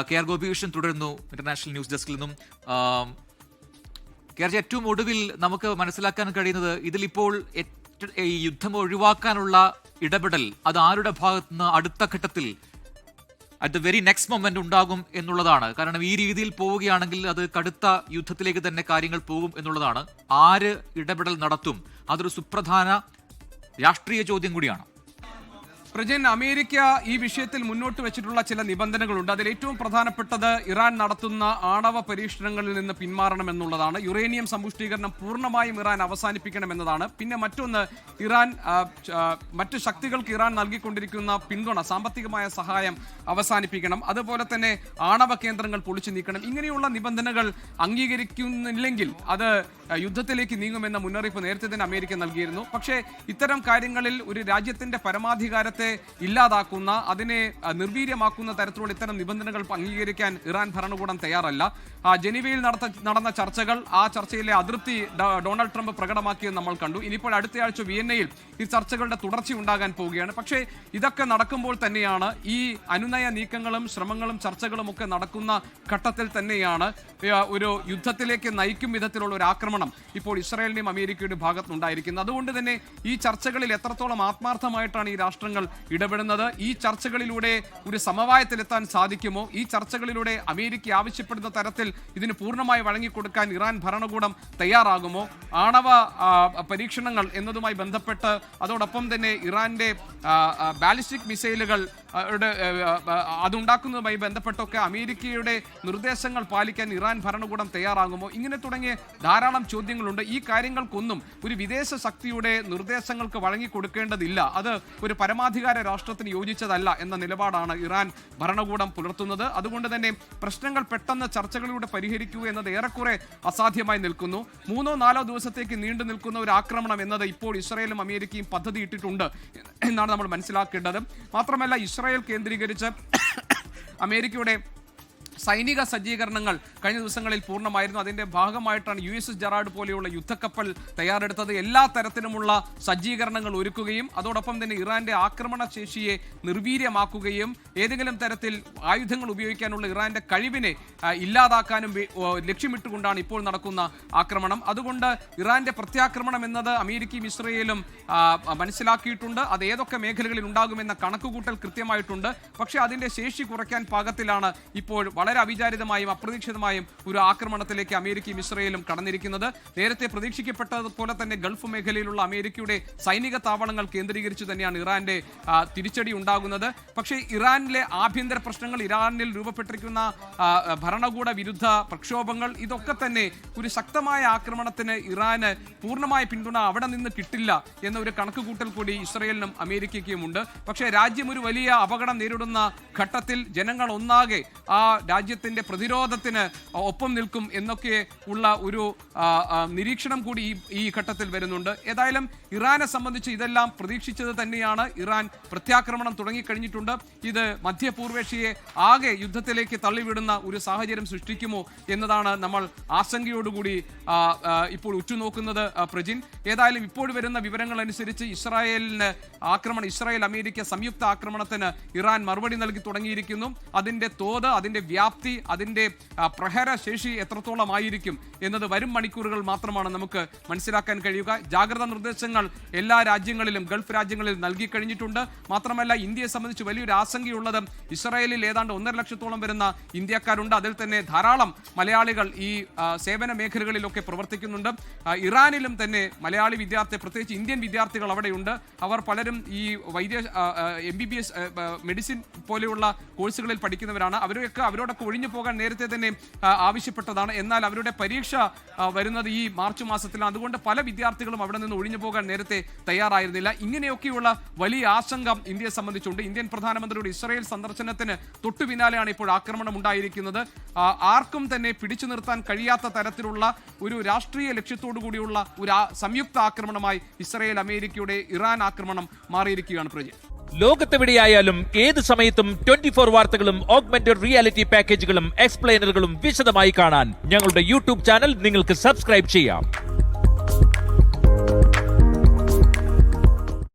KR Gopikrishnan തുടരുന്നു international news ഡെസ്കിൽ നിന്നും. KR, ഏറ്റവും ഒടുവിൽ നമുക്ക് മനസ്സിലാക്കാൻ കഴിയുന്നത് ഇതിലിപ്പോൾ ഈ യുദ്ധം ഒഴിവാക്കാനുള്ള ഇടപെടൽ അത് ആരുടെ ഭാഗത്തുനിന്ന് അടുത്ത ഘട്ടത്തിൽ at the very next moment ഉണ്ടാകും എന്നുള്ളതാണ്. കാരണം ഈ രീതിയിൽ പോവുകയാണെങ്കിൽ അത് കടുത്ത യുദ്ധത്തിലേക്ക് തന്നെ കാര്യങ്ങൾ പോകും എന്നുള്ളതാണ്. ആര് ഇടപെടൽ നടത്തും? അതൊരു സുപ്രധാന രാഷ്ട്രീയ ചോദ്യം കൂടിയാണ്. പ്രജിൻ, അമേരിക്ക ഈ വിഷയത്തിൽ മുന്നോട്ട് വെച്ചിട്ടുള്ള ചില നിബന്ധനകളുണ്ട്. അതിൽ ഏറ്റവും പ്രധാനപ്പെട്ടത് ഇറാൻ നടത്തുന്ന ആണവ പരീക്ഷണങ്ങളിൽ നിന്ന് പിന്മാറണമെന്നുള്ളതാണ്. യുറേനിയം സമ്പുഷ്ടീകരണം പൂർണ്ണമായും ഇറാൻ അവസാനിപ്പിക്കണമെന്നതാണ്. പിന്നെ മറ്റൊന്ന്, ഇറാൻ മറ്റ് ശക്തികൾക്ക് ഇറാൻ നൽകിക്കൊണ്ടിരിക്കുന്ന പിന്തുണ, സാമ്പത്തികമായ സഹായം അവസാനിപ്പിക്കണം. അതുപോലെ തന്നെ ആണവ കേന്ദ്രങ്ങൾ പൊളിച്ചു നീക്കണം. ഇങ്ങനെയുള്ള നിബന്ധനകൾ അംഗീകരിക്കുന്നില്ലെങ്കിൽ അത് യുദ്ധത്തിലേക്ക് നീങ്ങുമെന്ന മുന്നറിയിപ്പ് നേരത്തെ തന്നെ അമേരിക്ക നൽകിയിരുന്നു. പക്ഷേ ഇത്തരം കാര്യങ്ങളിൽ ഒരു രാജ്യത്തിന്റെ പരമാധികാരത്തെ ഇല്ലാതാക്കുന്ന, അതിനെ നിർവീര്യമാക്കുന്ന തരത്തിലുള്ള ഇത്തരം നിബന്ധനകൾ അംഗീകരിക്കാൻ ഇറാൻ ഭരണകൂടം തയ്യാറല്ല. ജനീവയിൽ നടന്ന ചർച്ചകൾ, ആ ചർച്ചയിലെ അതൃപ്തി ഡൊണാൾഡ് ട്രംപ് പ്രകടമാക്കിയത് നമ്മൾ കണ്ടു. ഇനിയിപ്പോൾ അടുത്തയാഴ്ച വിയന്നയിൽ ഈ ചർച്ചകളുടെ തുടർച്ച ഉണ്ടാകാൻ പോവുകയാണ്. പക്ഷേ ഇതൊക്കെ നടക്കുമ്പോൾ തന്നെയാണ്, ഈ അനുനയ നീക്കങ്ങളും ശ്രമങ്ങളും ചർച്ചകളും ഒക്കെ നടക്കുന്ന ഘട്ടത്തിൽ തന്നെയാണ് ഒരു യുദ്ധത്തിലേക്ക് നയിക്കും വിധത്തിലുള്ള ഒരു ആക്രമണം ഇപ്പോൾ ഇസ്രായേലിന്റെയും അമേരിക്കയുടെയും ഭാഗത്തുനിന്നുണ്ടായിരിക്കുന്നത്. അതുകൊണ്ട് തന്നെ ഈ ചർച്ചകളിൽ എത്രത്തോളം ആത്മാർത്ഥമായിട്ടാണ് ഈ രാഷ്ട്രങ്ങൾ ഇടപെടുന്നത്, ഈ ചർച്ചകളിലൂടെ ഒരു സമവായത്തിലെത്താൻ സാധിക്കുമോ, ഈ ചർച്ചകളിലൂടെ അമേരിക്ക ആവശ്യപ്പെടുന്ന തരത്തിൽ ഇതിന് പൂർണ്ണമായി വഴങ്ങിക്കൊടുക്കാൻ ഇറാൻ ഭരണകൂടം തയ്യാറാകുമോ, ആണവ പരീക്ഷണങ്ങൾ എന്നതുമായി ബന്ധപ്പെട്ട് അതോടൊപ്പം തന്നെ ഇറാന്റെ ബാലിസ്റ്റിക് മിസൈലുകൾ അതുണ്ടാക്കുന്നതുമായി ബന്ധപ്പെട്ടൊക്കെ അമേരിക്കയുടെ നിർദ്ദേശങ്ങൾ പാലിക്കാൻ ഇറാൻ ഭരണകൂടം തയ്യാറാകുമോ, ഇങ്ങനെ തുടങ്ങിയ ധാരാളം ചോദ്യങ്ങളുണ്ട്. ഈ കാര്യങ്ങൾക്കൊന്നും ഒരു വിദേശ ശക്തിയുടെ നിർദ്ദേശങ്ങൾക്ക് വഴങ്ങിക്കൊടുക്കേണ്ടതില്ല. അത് ഒരു പരമാധികാര രാഷ്ട്രത്തിന് യോജിച്ചതല്ല എന്ന നിലപാടാണ് ഇറാൻ ഭരണകൂടം പുലർത്തുന്നത്. അതുകൊണ്ട് തന്നെ പ്രശ്നങ്ങൾ പെട്ടെന്ന് ചർച്ചകളിലൂടെ പരിഹരിക്കുക എന്നത് ഏറെക്കുറെ അസാധ്യമായി നിൽക്കുന്നു. 3-4 ദിവസത്തേക്ക് നീണ്ടു നിൽക്കുന്ന ഒരു ആക്രമണം എന്നത് ഇപ്പോൾ ഇസ്രായേലും അമേരിക്കയും പദ്ധതിയിട്ടിട്ടുണ്ട് എന്നാണ് നമ്മൾ മനസ്സിലാക്കേണ്ടത്. മാത്രമല്ല, ഇസ്രായേൽ കേന്ദ്രീകരിച്ച് അമേരിക്കയുടെ സൈനിക സജ്ജീകരണങ്ങൾ കഴിഞ്ഞ ദിവസങ്ങളിൽ പൂർണ്ണമായിരുന്നു. അതിന്റെ ഭാഗമായിട്ടാണ് USS ജെറാർഡ് പോലെയുള്ള യുദ്ധക്കപ്പൽ തയ്യാറെടുത്തത്. എല്ലാ തരത്തിലുമുള്ള സജ്ജീകരണങ്ങൾ ഒരുക്കുകയും അതോടൊപ്പം തന്നെ ഇറാന്റെ ആക്രമണ ശേഷിയെ നിർവീര്യമാക്കുകയും ഏതെങ്കിലും തരത്തിൽ ആയുധങ്ങൾ ഉപയോഗിക്കാനുള്ള ഇറാന്റെ കഴിവിനെ ഇല്ലാതാക്കാനും ലക്ഷ്യമിട്ടുകൊണ്ടാണ് ഇപ്പോൾ നടക്കുന്ന ആക്രമണം. അതുകൊണ്ട് ഇറാന്റെ പ്രത്യാക്രമണം എന്നത് അമേരിക്കയും ഇസ്രയേലും മനസ്സിലാക്കിയിട്ടുണ്ട്. അത് ഏതൊക്കെ മേഖലകളിൽ ഉണ്ടാകുമെന്ന കണക്കുകൂട്ടൽ കൃത്യമായിട്ടുണ്ട്. പക്ഷേ അതിന്റെ ശേഷി കുറയ്ക്കാൻ പാകത്തിലാണ് ഇപ്പോൾ വളരെ അവിചാരിതമായും അപ്രതീക്ഷിതമായും ഒരു ആക്രമണത്തിലേക്ക് അമേരിക്കയും ഇസ്രയേലും കടന്നിരിക്കുന്നത്. നേരത്തെ പ്രതീക്ഷിക്കപ്പെട്ടതുപോലെ തന്നെ ഗൾഫ് മേഖലയിലുള്ള അമേരിക്കയുടെ സൈനിക താവളങ്ങൾ കേന്ദ്രീകരിച്ചു തന്നെയാണ് ഇറാന്റെ തിരിച്ചടി ഉണ്ടാകുന്നത്. പക്ഷേ ഇറാനിലെ ആഭ്യന്തര പ്രശ്നങ്ങൾ, ഇറാനിൽ രൂപപ്പെട്ടിരിക്കുന്ന ഭരണകൂട വിരുദ്ധ പ്രക്ഷോഭങ്ങൾ, ഇതൊക്കെ തന്നെ ഒരു ശക്തമായ ആക്രമണത്തിന് ഇറാന് പൂർണ്ണമായ പിന്തുണ അവിടെ നിന്ന് കിട്ടില്ല എന്ന ഒരു കണക്കുകൂട്ടൽ കൂടി ഇസ്രയേലിനും അമേരിക്കയ്ക്കുമുണ്ട്. പക്ഷേ രാജ്യം ഒരു വലിയ അപകടം നേരിടുന്ന ഘട്ടത്തിൽ ജനങ്ങൾ ഒന്നാകെ ആ രാജ്യത്തിന്റെ പ്രതിരോധത്തിന് ഒപ്പം നിൽക്കും എന്നൊക്കെ ഉള്ള ഒരു നിരീക്ഷണം കൂടി ഈ ഘട്ടത്തിൽ വരുന്നുണ്ട്. ഏതായാലും ഇറാനെ സംബന്ധിച്ച് ഇതെല്ലാം പ്രതീക്ഷിച്ചത് തന്നെയാണ്. ഇറാൻ പ്രത്യാക്രമണം തുടങ്ങിക്കഴിഞ്ഞിട്ടുണ്ട്. ഇത് മധ്യപൂർവേഷ്യയെ ആകെ യുദ്ധത്തിലേക്ക് തള്ളിവിടുന്ന ഒരു സാഹചര്യം സൃഷ്ടിക്കുമോ എന്നതാണ് നമ്മൾ ആശങ്കയോടുകൂടി ഇപ്പോൾ ഉറ്റുനോക്കുന്നത്. പ്രജിൻ, ഏതായാലും ഇപ്പോൾ വരുന്ന വിവരങ്ങൾ അനുസരിച്ച് ഇസ്രായേൽ അമേരിക്ക സംയുക്ത ആക്രമണത്തിന് ഇറാൻ മറുപടി നൽകി തുടങ്ങിയിരിക്കുന്നു. അതിന്റെ തോത്, അതിന്റെ വ്യാപ്തി, അതിന്റെ പ്രഹരശേഷി എത്രത്തോളമായിരിക്കും എന്നത് വരും മണിക്കൂറുകൾ മാത്രമാണ് നമുക്ക് മനസ്സിലാക്കാൻ കഴിയുക. ജാഗ്രതാ നിർദ്ദേശങ്ങൾ എല്ലാ രാജ്യങ്ങളിലും, ഗൾഫ് രാജ്യങ്ങളിലും നൽകി കഴിഞ്ഞിട്ടുണ്ട്. മാത്രമല്ല, ഇന്ത്യയെ സംബന്ധിച്ച് വലിയൊരു ആശങ്കയുള്ളത് ഇസ്രായേലിൽ ഏതാണ്ട് 1.5 ലക്ഷത്തോളം വരുന്ന ഇന്ത്യക്കാരുണ്ട്. അതിൽ തന്നെ ധാരാളം മലയാളികൾ ഈ സേവന മേഖലകളിലൊക്കെ പ്രവർത്തിക്കുന്നുണ്ട്. ഇറാനിലും തന്നെ മലയാളി വിദ്യാർത്ഥി, പ്രത്യേകിച്ച് ഇന്ത്യൻ വിദ്യാർത്ഥികൾ അവിടെയുണ്ട്. അവർ പലരും ഈ MBBS മെഡിസിൻ പോലെയുള്ള കോഴ്സുകളിൽ പഠിക്കുന്നവരാണ്. അവരോടൊക്കെ ഒഴിഞ്ഞു പോകാൻ നേരത്തെ തന്നെ ആവശ്യപ്പെട്ടതാണ്. എന്നാൽ അവരുടെ പരീക്ഷ വരുന്നത് ഈ മാർച്ച് മാസത്തിലാണ്. അതുകൊണ്ട് പല വിദ്യാർത്ഥികളും അവിടെ നിന്ന് ഒഴിഞ്ഞു പോകാൻ നേരത്തെ തയ്യാറായിരുന്നില്ല. ഇങ്ങനെയൊക്കെയുള്ള വലിയ ആശങ്ക ഇന്ത്യയെ സംബന്ധിച്ചുണ്ട്. ഇന്ത്യൻ പ്രധാനമന്ത്രിയുടെ ഇസ്രായേൽ സന്ദർശനത്തിന് തൊട്ടു പിന്നാലെയാണ് ഇപ്പോൾ ആക്രമണം ഉണ്ടായിരിക്കുന്നത്. ആർക്കും തന്നെ പിടിച്ചു നിർത്താൻ കഴിയാത്ത തരത്തിലുള്ള ഒരു രാഷ്ട്രീയ ലക്ഷ്യത്തോടു കൂടിയുള്ള ഒരു സംയുക്ത ആക്രമണമായി ഇസ്രായേൽ അമേരിക്കയുടെ ഇറാൻ ആക്രമണം മാറിയിരിക്കുകയാണ്. പ്രജ, ലോകത്തെവിടെയായാലും ഏത് സമയത്തും 24 വാർത്തകളും ഓഗ്മെന്റഡ് റിയാലിറ്റി പാക്കേജുകളും എക്സ്പ്ലെയിനറുകളും വിശദമായി കാണാൻ ഞങ്ങളുടെ യൂട്യൂബ് ചാനൽ നിങ്ങൾക്ക് സബ്സ്ക്രൈബ് ചെയ്യാം.